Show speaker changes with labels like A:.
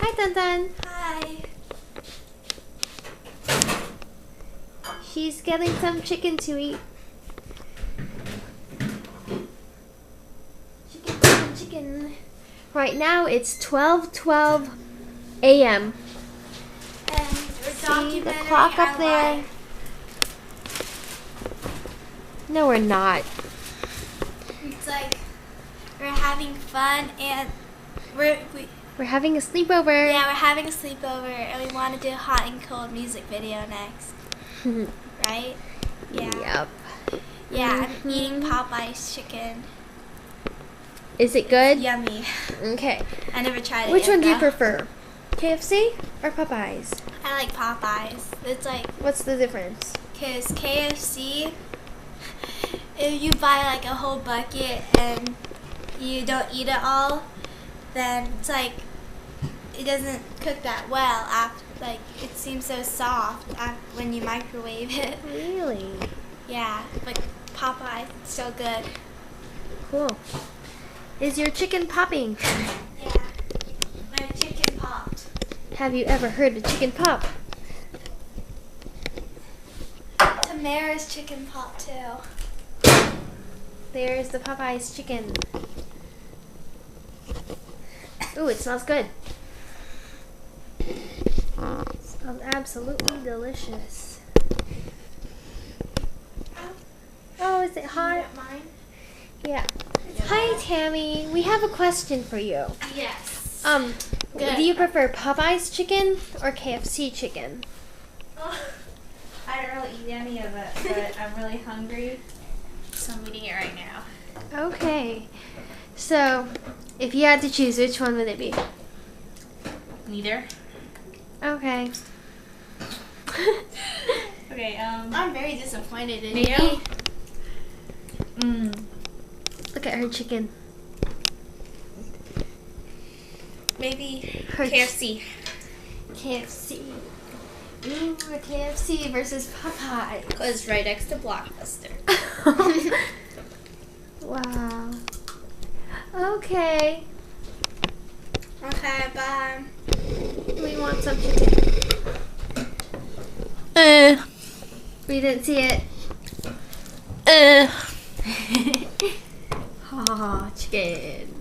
A: Hi, Dun Dun.
B: Hi.
A: She's getting some chicken to eat. Chicken, chicken, chicken. Right now it's 12:12 a.m.
B: And we're
A: See the
B: documenting
A: clock
B: our
A: up there?
B: life.
A: No, we're not.
B: It's like we're having fun and we're
A: Having a sleepover.
B: we're having a sleepover and we want to do a hot and cold music video next, right? Yeah.
A: Yep.
B: Yeah, I'm eating Popeye's chicken.
A: Is it good?
B: Yummy.
A: Okay.
B: I never tried it
A: Which
B: yet,
A: one do you
B: though.
A: prefer? KFC or Popeyes?
B: I like Popeyes. It's like,
A: What's the difference?
B: because KFC, if you buy like a whole bucket and you don't eat it all, then it's like it doesn't cook that well after, like it seems so soft when you microwave it.
A: Really?
B: Yeah, but Popeye, it's so good.
A: Cool. Is your chicken popping?
B: Yeah, my chicken popped.
A: Have you ever heard of chicken pop?
B: Tamara's chicken popped too.
A: There's the Popeyes chicken. Ooh, it smells good. It smells absolutely delicious. Oh, is it hot?
B: Mine?
A: Yeah. Hi, Tammy. We have a question for you.
B: Yes.
A: Do you prefer Popeyes chicken or KFC chicken?
C: I don't really eat any of it, but I'm really hungry, so I'm eating it right now.
A: Okay. So, if you had to choose, which one would it be?
C: Neither.
A: Okay.
C: Okay,
B: I'm very disappointed in
C: maybe.
B: you.
A: Look at her chicken.
C: Maybe
A: Her
C: KFC.
A: KFC. Ooh, KFC versus Popeye.
C: It's right next to Blockbuster.
A: Wow. Okay.
B: Okay, bye.
A: We want some chicken. We didn't see it. Aw, chicken.